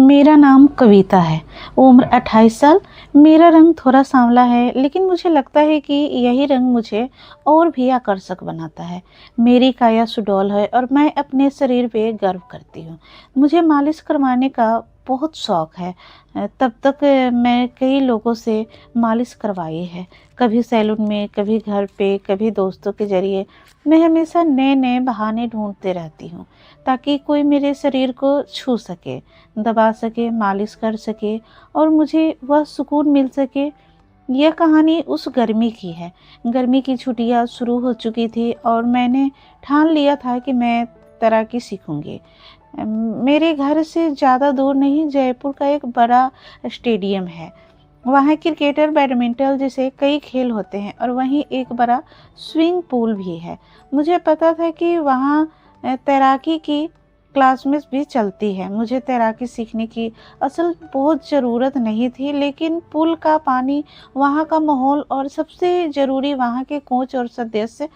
मेरा नाम कविता है। उम्र 28 साल। मेरा रंग थोड़ा सांवला है, लेकिन मुझे लगता है कि यही रंग मुझे और भी आकर्षक बनाता है। मेरी काया सुडौल है और मैं अपने शरीर पे गर्व करती हूँ। मुझे मालिश करवाने का बहुत शौक है। तब तक मैं कई लोगों से मालिश करवाई है, कभी सैलून में, कभी घर पे, कभी दोस्तों के ज़रिए। मैं हमेशा नए-नए बहाने ढूँढते रहती हूँ, ताकि कोई मेरे शरीर को छू सके, दबा सके, मालिश कर सके और मुझे वह सुकून मिल सके। यह कहानी उस गर्मी की है। गर्मी की छुट्टियां शुरू हो चुकी थी और मैंने ठान लिया था कि मैं तैराकी सीखूंगी। मेरे घर से ज़्यादा दूर नहीं, जयपुर का एक बड़ा स्टेडियम है। वहाँ क्रिकेटर, बैडमिंटन जैसे कई खेल होते हैं और वहीं एक बड़ा स्विमिंग पूल भी है। मुझे पता था कि वहाँ तैराकी की क्लासेस भी चलती है। मुझे तैराकी सीखने की असल बहुत ज़रूरत नहीं थी, लेकिन पूल का पानी, वहाँ का माहौल और सबसे ज़रूरी वहाँ के कोच और सदस्य,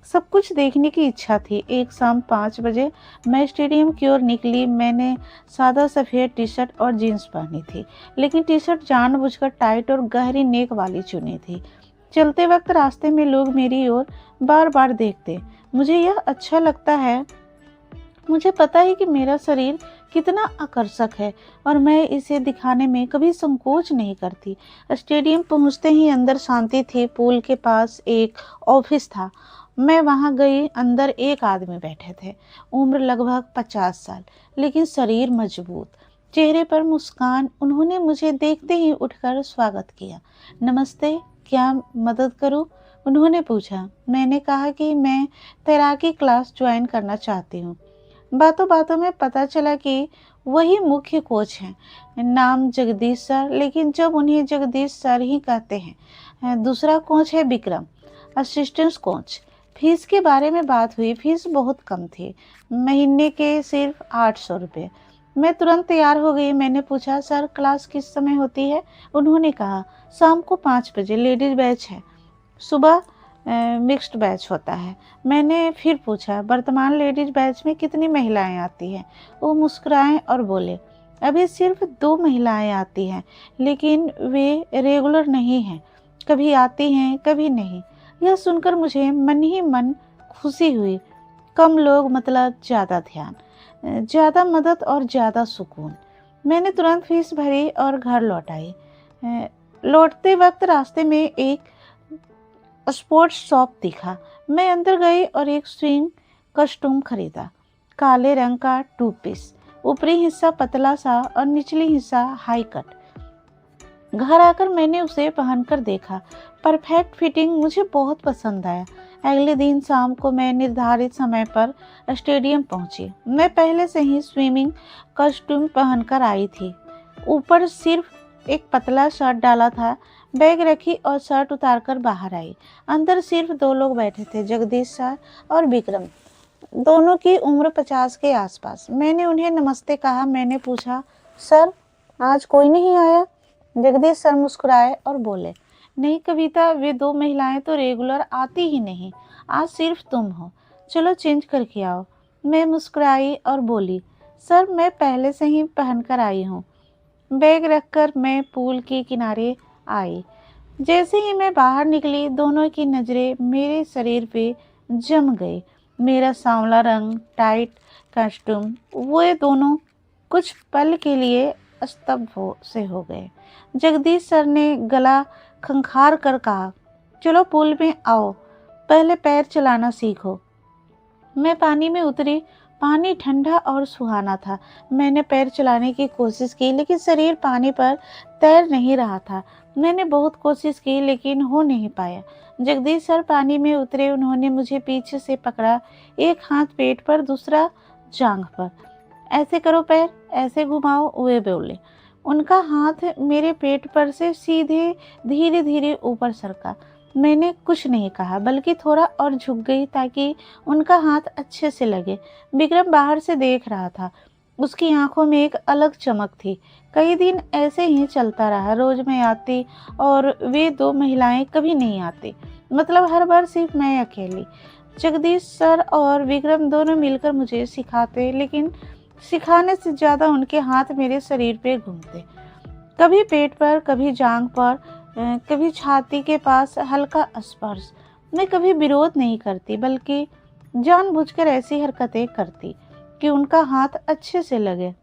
सब कुछ देखने की इच्छा थी। एक शाम 5 बजे मैं स्टेडियम की ओर निकली। मैंने सादा सफ़ेद टी शर्ट और जीन्स पहनी थी, लेकिन टी शर्ट जानबूझकर टाइट और गहरी नेक वाली चुनी थी। चलते वक्त रास्ते में लोग मेरी ओर बार बार देखते। मुझे यह अच्छा लगता है। मुझे पता है कि मेरा शरीर कितना आकर्षक है और मैं इसे दिखाने में कभी संकोच नहीं करती। स्टेडियम पहुंचते ही अंदर शांति थी। पूल के पास एक ऑफिस था। मैं वहां गई। अंदर एक आदमी बैठे थे, उम्र लगभग 50 साल, लेकिन शरीर मजबूत, चेहरे पर मुस्कान। उन्होंने मुझे देखते ही उठकर स्वागत किया। नमस्ते, क्या मदद करूं? उन्होंने पूछा। मैंने कहा कि मैं तैराकी क्लास ज्वाइन करना चाहती हूँ। बातों बातों में पता चला कि वही मुख्य कोच हैं। नाम जगदीश सर, लेकिन जब उन्हें जगदीश सर ही कहते हैं। दूसरा कोच है विक्रम, असिस्टेंट कोच। फीस के बारे में बात हुई। फीस बहुत कम थी, महीने के सिर्फ 800 रुपये। मैं तुरंत तैयार हो गई। मैंने पूछा, सर क्लास किस समय होती है? उन्होंने कहा, शाम को 5 बजे लेडीज बैच है, सुबह मिक्स्ड बैच होता है। मैंने फिर पूछा, वर्तमान लेडीज बैच में कितनी महिलाएं आती हैं? वो मुस्कुराए और बोले, अभी सिर्फ 2 महिलाएं आती हैं, लेकिन वे रेगुलर नहीं हैं, कभी आती हैं कभी नहीं। यह सुनकर मुझे मन ही मन खुशी हुई। कम लोग मतलब ज़्यादा ध्यान, ज़्यादा मदद और ज़्यादा सुकून। मैंने तुरंत फीस भरी और घर लौट आई। लौटते वक्त रास्ते में एक स्पोर्ट्स शॉप दिखा। मैं अंदर गई और एक स्विंग कस्टूम खरीदा। काले रंग का 2 पीस, ऊपरी हिस्सा पतला सा और निचली हिस्सा हाई कट। घर आकर मैंने उसे पहनकर देखा। परफेक्ट फिटिंग, मुझे बहुत पसंद आया। अगले दिन शाम को मैं निर्धारित समय पर स्टेडियम पहुंची। मैं पहले से ही स्विमिंग कॉस्ट्यूम पहनकर आई थी। ऊपर सिर्फ एक पतला शर्ट डाला था। बैग रखी और शर्ट उतारकर बाहर आई। अंदर सिर्फ 2 लोग बैठे थे, जगदीश सर और विक्रम। दोनों की उम्र 50 के आसपास। मैंने उन्हें नमस्ते कहा। मैंने पूछा, सर आज कोई नहीं आया? जगदीश सर मुस्कुराए और बोले, नहीं कविता, वे 2 महिलाएं तो रेगुलर आती ही नहीं, आज सिर्फ तुम हो। चलो चेंज करके आओ। मैं मुस्कुराई और बोली, सर मैं पहले से ही पहनकर आई हूँ। बैग रखकर मैं पूल के किनारे आई। जैसे ही मैं बाहर निकली, दोनों की नज़रें मेरे शरीर पे जम गई। मेरा सांवला रंग, टाइट कॉस्ट्यूम, वे दोनों कुछ पल के लिए स्तब्ध से हो गए। जगदीश सर ने गला खंखार कर कहा, चलो पूल में आओ, पहले पैर चलाना सीखो। मैं पानी में उतरी। पानी ठंडा और सुहाना था। मैंने पैर चलाने की कोशिश की, लेकिन शरीर पानी पर तैर नहीं रहा था। मैंने बहुत कोशिश की, लेकिन हो नहीं पाया। जगदीश सर पानी में उतरे। उन्होंने मुझे पीछे से पकड़ा, एक हाथ पेट पर, दूसरा जांघ पर। ऐसे करो पैर, ऐसे घुमाओ, वे बोले। उनका हाथ मेरे पेट पर से सीधे धीरे धीरे ऊपर सरका। मैंने कुछ नहीं कहा, बल्कि थोड़ा और झुक गई ताकि उनका हाथ अच्छे से लगे। विक्रम बाहर से देख रहा था। उसकी आंखों में एक अलग चमक थी। कई दिन ऐसे ही चलता रहा। रोज मैं आती और वे 2 महिलाएं कभी नहीं आती। मतलब हर बार सिर्फ मैं अकेली। जगदीश सर और विक्रम दोनों मिलकर मुझे सिखाते, लेकिन सिखाने से ज़्यादा उनके हाथ मेरे शरीर पे घूमते, कभी पेट पर, कभी जांघ पर, कभी छाती के पास हल्का स्पर्श। मैं कभी विरोध नहीं करती, बल्कि जानबूझकर ऐसी हरकतें करती कि उनका हाथ अच्छे से लगे।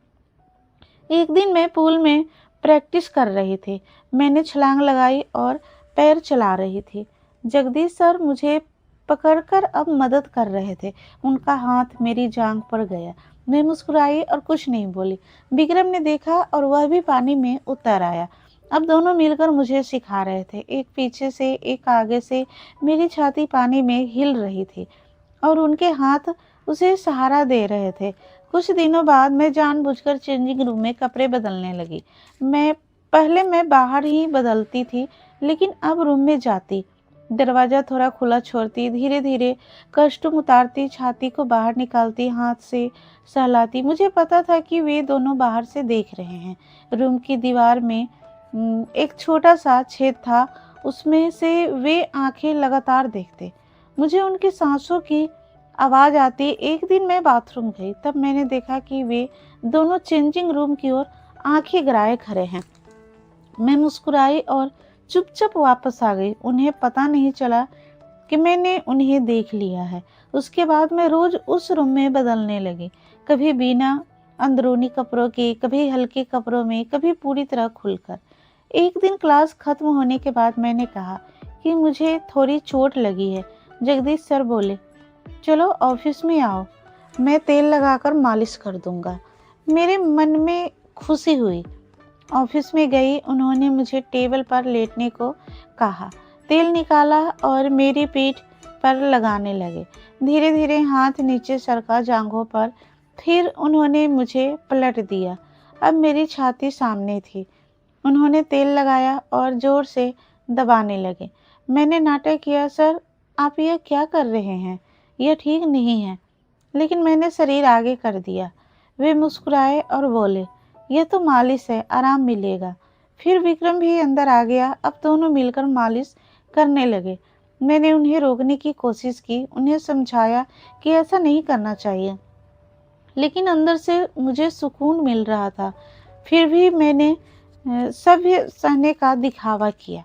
एक दिन मैं पूल में प्रैक्टिस कर रही थी। मैंने छलांग लगाई और पैर चला रही थी। जगदीश सर मुझे पकड़कर अब मदद कर रहे थे। उनका हाथ मेरी जांघ पर गया। मैं मुस्कुराई और कुछ नहीं बोली। विक्रम ने देखा और वह भी पानी में उतर आया। अब दोनों मिलकर मुझे सिखा रहे थे। एक पीछे से, एक आगे से। मेरी छाती पानी में हिल रही थी और उनके हाथ उसे सहारा दे रहे थे। कुछ दिनों बाद मैं जानबूझकर चेंजिंग रूम में कपड़े बदलने लगी। मैं बाहर ही बदलती थी, लेकिन अब रूम में जाती, दरवाज़ा थोड़ा खुला छोड़ती, धीरे धीरे कॉस्ट्यूम उतारती, छाती को बाहर निकालती, हाथ से सहलाती। मुझे पता था कि वे दोनों बाहर से देख रहे हैं। रूम की दीवार में एक छोटा सा छेद था, उसमें से वे आंखें लगातार देखते। मुझे उनकी सांसों की आवाज़ आती। एक दिन मैं बाथरूम गई, तब मैंने देखा कि वे दोनों चेंजिंग रूम की ओर आंखें गिराए खड़े हैं। मैं मुस्कुराई और चुपचाप वापस आ गई। उन्हें पता नहीं चला कि मैंने उन्हें देख लिया है। उसके बाद मैं रोज उस रूम में बदलने लगी, कभी बिना अंदरूनी कपड़ों के, कभी हल्के कपड़ों में, कभी पूरी तरह खुलकर। एक दिन क्लास खत्म होने के बाद मैंने कहा कि मुझे थोड़ी चोट लगी है। जगदीश सर बोले, चलो ऑफिस में आओ, मैं तेल लगाकर मालिश कर दूंगा। मेरे मन में खुशी हुई। ऑफिस में गई। उन्होंने मुझे टेबल पर लेटने को कहा, तेल निकाला और मेरी पीठ पर लगाने लगे। धीरे धीरे हाथ नीचे सरका जांघों पर। फिर उन्होंने मुझे पलट दिया। अब मेरी छाती सामने थी। उन्होंने तेल लगाया और जोर से दबाने लगे। मैंने नाटक किया, सर आप यह क्या कर रहे हैं, यह ठीक नहीं है। लेकिन मैंने शरीर आगे कर दिया। वे मुस्कुराए और बोले, यह तो मालिश है, आराम मिलेगा। फिर विक्रम भी अंदर आ गया। अब दोनों मिलकर मालिश करने लगे। मैंने उन्हें रोकने की कोशिश की, उन्हें समझाया कि ऐसा नहीं करना चाहिए, लेकिन अंदर से मुझे सुकून मिल रहा था। फिर भी मैंने सभ्य सहने का दिखावा किया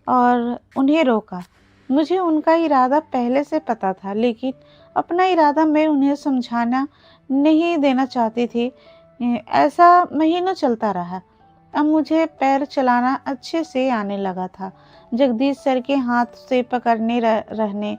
और उन्हें रोका। मुझे उनका इरादा पहले से पता था, लेकिन अपना इरादा मैं उन्हें समझाना नहीं देना चाहती थी। ऐसा महीनों चलता रहा। अब मुझे पैर चलाना अच्छे से आने लगा था। जगदीश सर के हाथ से पकड़ने रहने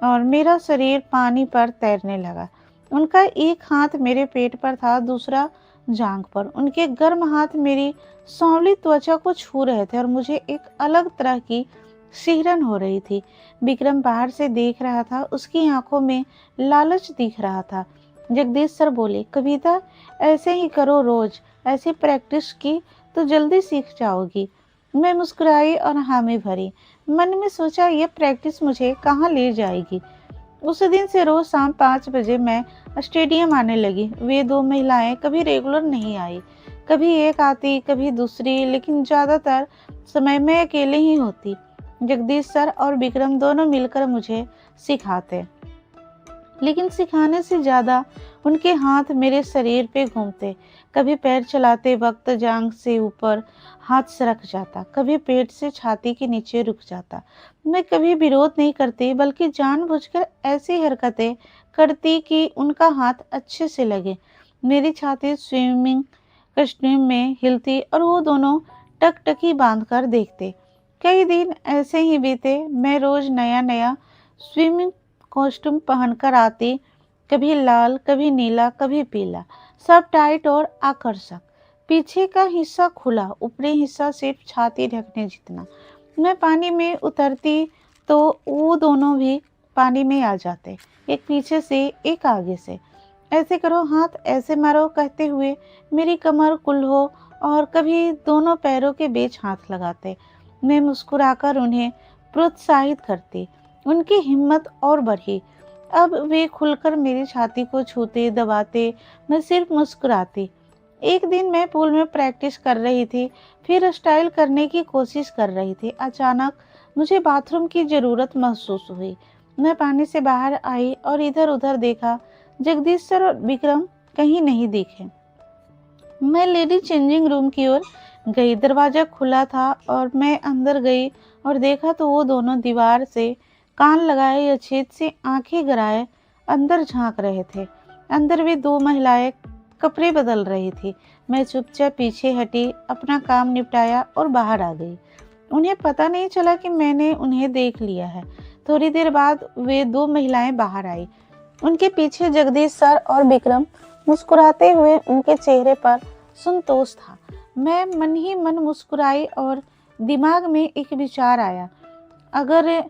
और मेरा शरीर पानी पर तैरने लगा। उनका एक हाथ मेरे पेट पर था, दूसरा जांघ पर। उनके गर्म हाथ मेरी सांवली त्वचा को छू रहे थे और मुझे एक अलग तरह की सिहरन हो रही थी। विक्रम बाहर से देख रहा था, उसकी आंखों में लालच दिख रहा था। जगदीश सर बोले, कविता ऐसे ही करो, रोज ऐसी प्रैक्टिस की तो जल्दी सीख जाओगी। मैं मुस्कुराई और हामी भरी। मन में सोचा, यह प्रैक्टिस मुझे कहाँ ले जाएगी। उस दिन से रोज शाम 5 बजे मैं स्टेडियम आने लगी। वे दो महिलाएं कभी रेगुलर नहीं आई, कभी एक आती, कभी दूसरी, लेकिन ज़्यादातर समय मैं अकेले ही होती। जगदीश सर और विक्रम दोनों मिलकर मुझे सिखाते, लेकिन सिखाने से ज़्यादा उनके हाथ मेरे शरीर पे घूमते। कभी पैर चलाते वक्त जांघ से ऊपर हाथ सरक जाता, कभी पेट से छाती के नीचे रुक जाता। मैं कभी विरोध नहीं करती, बल्कि जानबूझकर ऐसी हरकतें करती कि उनका हाथ अच्छे से लगे। मेरी छाती स्विमिंग कॉस्ट्यूम में हिलती और वो दोनों टकटकी बांधकर देखते। कई दिन ऐसे ही बीते। मैं रोज नया नया स्विमिंग कॉस्ट्यूम पहनकर आती, कभी लाल, कभी नीला, कभी पीला, सब टाइट और आकर्षक। पीछे का हिस्सा खुला, ऊपरी हिस्सा सिर्फ छाती ढकने जितना। मैं पानी में उतरती तो वो दोनों भी पानी में आ जाते, एक पीछे से, एक आगे से। ऐसे करो, हाथ ऐसे मारो कहते हुए मेरी कमर कुल्हो और कभी दोनों पैरों के बीच हाथ लगाते। मैं मुस्कुराकर उन्हें प्रोत्साहित करती। उनकी हिम्मत और बढ़ी। अब वे खुलकर मेरी छाती को छूते, दबाते, मैं सिर्फ मुस्कुराती। एक दिन मैं पूल में प्रैक्टिस कर रही थी, फिर स्टाइल करने की कोशिश कर रही थी। अचानक मुझे बाथरूम की ज़रूरत महसूस हुई। मैं पानी से बाहर आई और इधर उधर देखा। जगदीश सर और विक्रम कहीं नहीं दिखे। मैं लेडी चेंजिंग रूम की ओर गई। दरवाज़ा खुला था और मैं अंदर गई और देखा तो वो दोनों दीवार से कान लगाए या छेद से आंखें गड़ाए अंदर झांक रहे थे। अंदर भी दो महिलाएं कपड़े बदल रही थी। मैं चुपचाप पीछे हटी, अपना काम निपटाया और बाहर आ गई। उन्हें पता नहीं चला कि मैंने उन्हें देख लिया है। थोड़ी देर बाद वे दो महिलाएं बाहर आई। उनके पीछे जगदीश सर और विक्रम। मुस्कुराते हुए उनके चेहरे पर संतोष था। मैं मन ही मन मुस्कुराई और दिमाग में एक विचार आया, अगर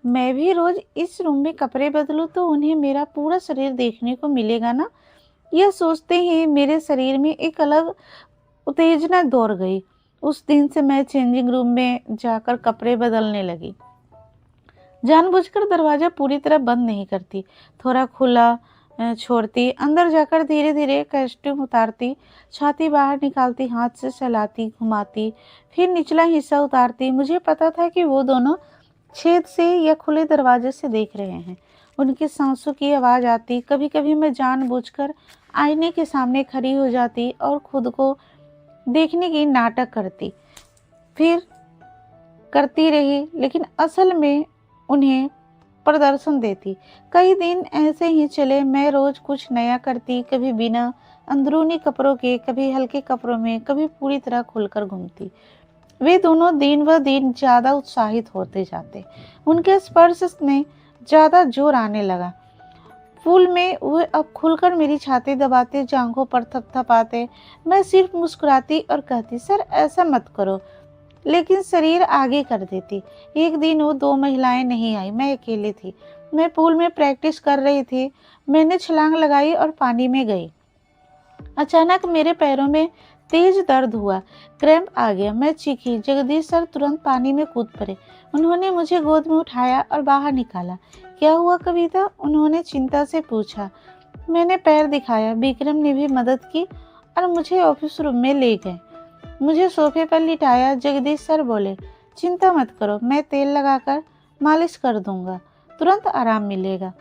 मैं भी रोज इस रूम में कपड़े बदलूं तो उन्हें मेरा पूरा शरीर देखने को मिलेगा ना। यह सोचते ही मेरे शरीर में एक अलग उत्तेजना दौड़ गई। उस दिन से मैं चेंजिंग रूम में जाकर कपड़े बदलने लगी। जानबूझकर दरवाजा पूरी तरह बंद नहीं करती, थोड़ा खुला छोड़ती, अंदर जाकर धीरे धीरे कॉस्ट्यूम उतारती, छाती बाहर निकालती, हाथ से सहलाती, घुमाती, फिर निचला हिस्सा उतारती। मुझे पता था कि वो दोनों छेद से या खुले दरवाजे से देख रहे हैं। उनकी सांसों की आवाज़ आती। कभी कभी मैं जानबूझकर आईने के सामने खड़ी हो जाती और खुद को देखने की नाटक करती, फिर करती रही, लेकिन असल में उन्हें प्रदर्शन देती। कई दिन ऐसे ही चले। मैं रोज कुछ नया करती, कभी बिना अंदरूनी कपड़ों के, कभी हल्के कपड़ों में, कभी पूरी तरह खुलकर घूमती। वे दोनों दिन व दिन ज्यादा उत्साहित होते जाते। उनके स्पर्श में ज्यादा जोर आने लगा। फूल में वे अब खुलकर मेरी छाती दबाते, जांघों पर थपथपाते। मैं सिर्फ मुस्कुराती और कहती, सर ऐसा मत करो, लेकिन शरीर आगे कर देती। एक दिन वो दो महिलाएं नहीं आई, मैं अकेली थी। मैं पूल में प्रैक्टिस कर रही थी। मैंने छलांग लगाई और पानी में गई। अचानक मेरे पैरों में तेज दर्द हुआ, क्रैम्प आ गया। मैं चीखी। जगदीश सर तुरंत पानी में कूद पड़े। उन्होंने मुझे गोद में उठाया और बाहर निकाला। क्या हुआ कविता? उन्होंने चिंता से पूछा। मैंने पैर दिखाया। विक्रम ने भी मदद की और मुझे ऑफिस रूम में ले गए। मुझे सोफे पर लिटाया। जगदीश सर बोले, चिंता मत करो, मैं तेल लगाकर मालिश कर दूंगा, तुरंत आराम मिलेगा।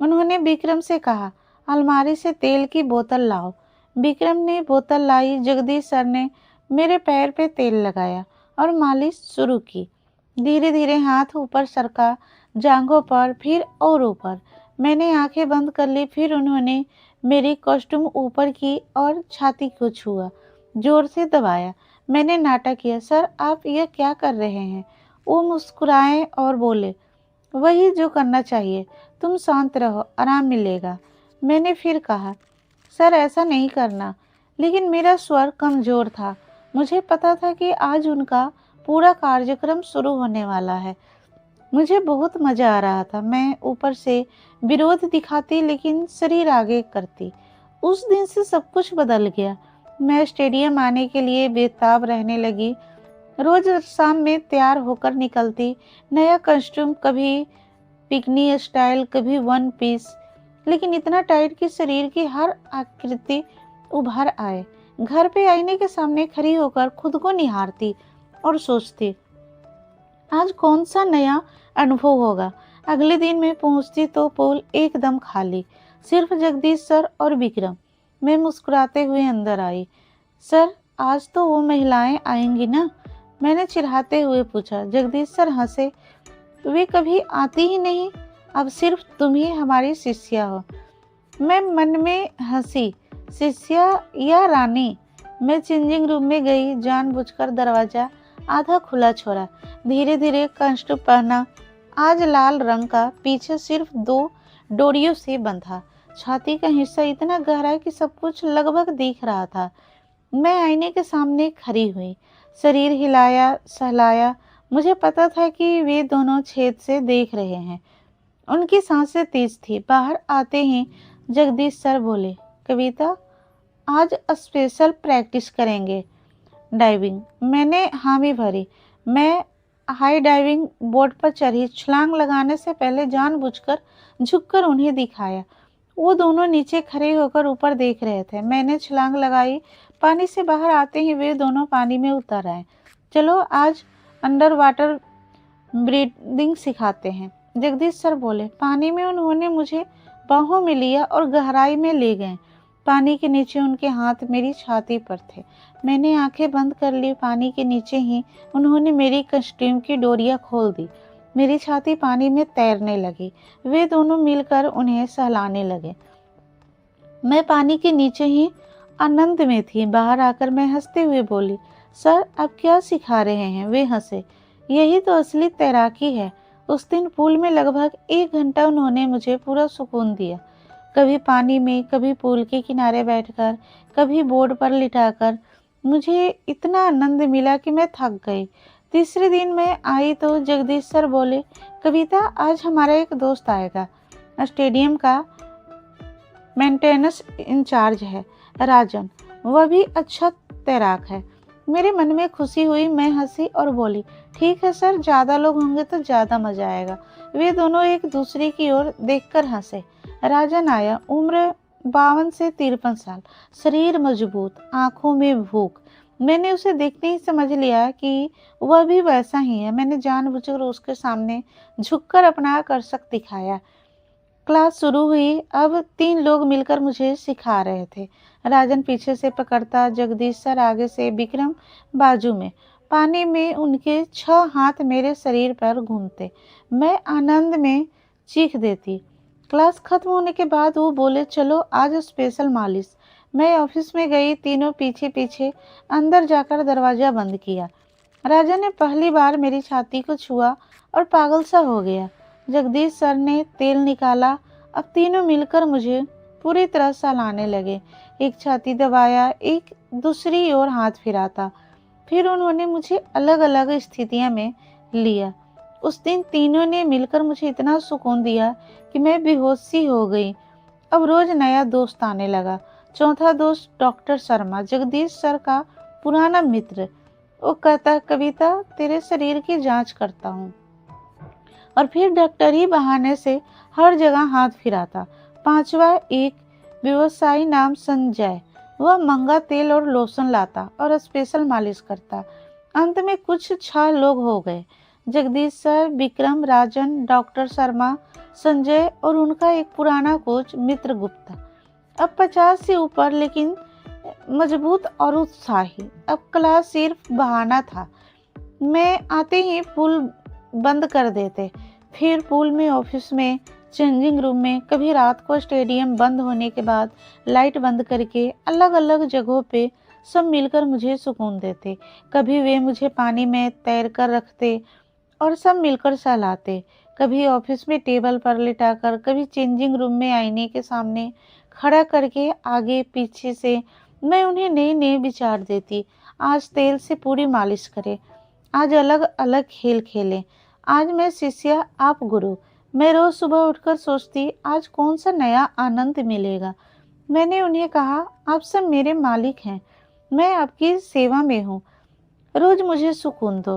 उन्होंने विक्रम से कहा, अलमारी से तेल की बोतल लाओ। विक्रम ने बोतल लाई। जगदीश सर ने मेरे पैर पे तेल लगाया और मालिश शुरू की। धीरे धीरे हाथ ऊपर सरका, जांघों पर, फिर और ऊपर। मैंने आंखें बंद कर ली। फिर उन्होंने मेरी कॉस्ट्यूम ऊपर की और छाती को छुआ, जोर से दबाया। मैंने नाटक किया, सर आप यह क्या कर रहे हैं? वो मुस्कुराए और बोले, वही जो करना चाहिए, तुम शांत रहो, आराम मिलेगा। मैंने फिर कहा, सर ऐसा नहीं करना, लेकिन मेरा स्वर कमजोर था। मुझे पता था कि आज उनका पूरा कार्यक्रम शुरू होने वाला है। मुझे बहुत मजा आ रहा था। मैं ऊपर से विरोध दिखाती, लेकिन शरीर आगे करती। उस दिन से सब कुछ बदल गया। मैं स्टेडियम आने के लिए बेताब रहने लगी। रोज शाम में तैयार होकर निकलती, नया कॉस्ट्यूम, कभी पिकनी स्टाइल, कभी वन पीस, लेकिन इतना टाइट कि शरीर की हर आकृति उभर आए। घर पे आईने के सामने खड़ी होकर खुद को निहारती और सोचती, आज कौन सा नया अनुभव होगा। अगले दिन मैं पहुंचती तो पूल एकदम खाली, सिर्फ जगदीश सर और विक्रम। मैं मुस्कुराते हुए अंदर आई। सर आज तो वो महिलाएं आएंगी ना? मैंने चिढ़ाते हुए पूछा। जगदीश सर हंसे। वे कभी आती ही नहीं, अब सिर्फ तुम ही हमारी शिष्या हो। मैं मन में हंसी, शिष्या या रानी? मैं चेंजिंग रूम में गई, जानबूझकर दरवाजा आधा खुला छोड़ा। धीरे धीरे कॉस्ट्यूम पहना, आज लाल रंग का, पीछे सिर्फ 2 डोरियों से बंधा। छाती का हिस्सा इतना गहरा कि सब कुछ लगभग दिख रहा था। मैं आईने के सामने खड़ी हुई, शरीर हिलाया, सहलाया। मुझे पता था कि वे दोनों छेद से देख रहे हैं। उनकी सांसें तेज थी। बाहर आते ही जगदीश सर बोले, कविता आज स्पेशल प्रैक्टिस करेंगे, डाइविंग। मैंने हामी भरी। मैं हाई डाइविंग बोर्ड पर चढ़ी। छलांग लगाने से पहले जानबूझकर झुककर उन्हें दिखाया। वो दोनों नीचे खड़े होकर ऊपर देख रहे थे। मैंने छलांग लगाई। पानी से बाहर आते ही वे दोनों पानी में उतर आए। चलो आज अंडर वाटर ब्रीदिंग सिखाते हैं, जगदीश सर बोले। पानी में उन्होंने मुझे बाहों में लिया और गहराई में ले गए। पानी के नीचे उनके हाथ मेरी छाती पर थे। मैंने आंखें बंद कर ली। पानी के नीचे ही उन्होंने मेरी कस्ट्यूम की डोरियां खोल दी। मेरी छाती पानी में तैरने लगी। वे दोनों मिलकर उन्हें सहलाने लगे। मैं पानी के नीचे ही आनंद में थी। बाहर आकर मैं हंसते हुए बोली, सर आप क्या सिखा रहे हैं? वे हंसे। यही तो असली तैराकी है। उस दिन पूल में लगभग 1 घंटा उन्होंने मुझे पूरा सुकून दिया। कभी पानी में, कभी पूल के किनारे बैठकर, कभी बोर्ड पर लिटाकर। मुझे इतना आनंद मिला कि मैं थक गई। तीसरे दिन मैं आई तो जगदीश सर बोले, कविता आज हमारा एक दोस्त आएगा, स्टेडियम का मेंटेनेंस इंचार्ज है, राजन। वह भी अच्छा तैराक है। मेरे मन में खुशी हुई। मैं हंसी और बोली, ठीक है सर, ज़्यादा लोग होंगे तो ज़्यादा मज़ा आएगा। वे दोनों एक दूसरे की ओर देखकर हंसे। राजन आया। उम्र 52 से 53 साल, शरीर मजबूत, आंखों में भूख। मैंने उसे देखते ही समझ लिया कि वह भी वैसा ही है। मैंने जानबूझकर उसके सामने झुककर अपना आकर्षक दिखाया। क्लास शुरू हुई। अब 3 लोग मिलकर मुझे सिखा रहे थे। राजन पीछे से पकड़ता, जगदीश सर आगे से, विक्रम बाजू में। पानी में उनके 6 हाथ मेरे शरीर पर घूमते। मैं आनंद में चीख देती। क्लास खत्म होने के बाद वो बोले, चलो आज स्पेशल मालिश। मैं ऑफिस में गई। तीनों पीछे पीछे अंदर जाकर दरवाजा बंद किया। राजा ने पहली बार मेरी छाती को छुआ और पागल सा हो गया। जगदीश सर ने तेल निकाला। अब तीनों मिलकर मुझे पूरी तरह सहलाने लगे। एक छाती दबाया, एक दूसरी ओर हाथ फिराता। फिर उन्होंने मुझे अलग अलग स्थितियों में लिया। उस दिन तीनों ने मिलकर मुझे इतना सुकून दिया कि मैं बेहोशी हो गई। अब रोज नया दोस्त आने लगा। चौथा दोस्त डॉक्टर शर्मा, जगदीश सर का पुराना मित्र। वो कहता, कविता तेरे शरीर की जांच करता हूँ। और फिर डॉक्टरी बहाने से हर जगह हाथ फिराता। पांचवा एक व्यवसायी नाम संजय, वह महंगा तेल और लोशन लाता और स्पेशल मालिश करता। अंत में कुछ 6 लोग हो गए, जगदीश सर, विक्रम, राजन, डॉक्टर शर्मा, संजय और उनका एक पुराना कोच मित्र गुप्ता। अब 50 से ऊपर, लेकिन मजबूत और उत्साही। अब क्लास सिर्फ बहाना था। मैं आते ही पूल बंद कर देते। फिर पूल में, ऑफिस में, चेंजिंग रूम में, कभी रात को स्टेडियम बंद होने के बाद लाइट बंद करके अलग अलग जगहों पे सब मिलकर मुझे सुकून देते। कभी वे मुझे पानी में तैर कर रखते और सब मिलकर सहलाते। कभी ऑफिस में टेबल पर लिटाकर, कभी चेंजिंग रूम में आईने के सामने खड़ा करके आगे पीछे से मैं उन्हें नए नए विचार देती। आज तेल से पूरी मालिश करें, आज अलग अलग खेल खेलें, आज मैं शिष्या आप गुरु। मैं रोज सुबह उठकर सोचती, आज कौन सा नया आनंद मिलेगा। मैंने उन्हें कहा, आप सब मेरे मालिक हैं, मैं आपकी सेवा में हूँ, रोज मुझे सुकून दो।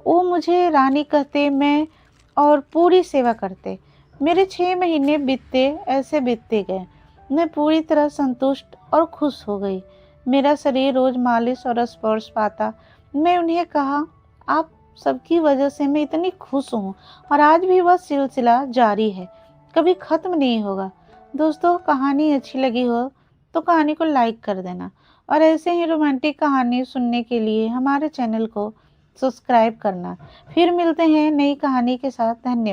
वो मुझे रानी कहते, मैं और पूरी सेवा करते। मेरे 6 महीने बीतते ऐसे बीतते गए। मैं पूरी तरह संतुष्ट और खुश हो गई। मेरा शरीर रोज मालिश और स्पर्श पाता। मैं उन्हें कहा, आप सबकी वजह से मैं इतनी खुश हूँ और आज भी वह सिलसिला जारी है, कभी खत्म नहीं होगा। दोस्तों, कहानी अच्छी लगी हो तो कहानी को लाइक कर देना और ऐसे ही रोमांटिक कहानी सुनने के लिए हमारे चैनल को सब्सक्राइब करना। फिर मिलते हैं नई कहानी के साथ। धन्यवाद।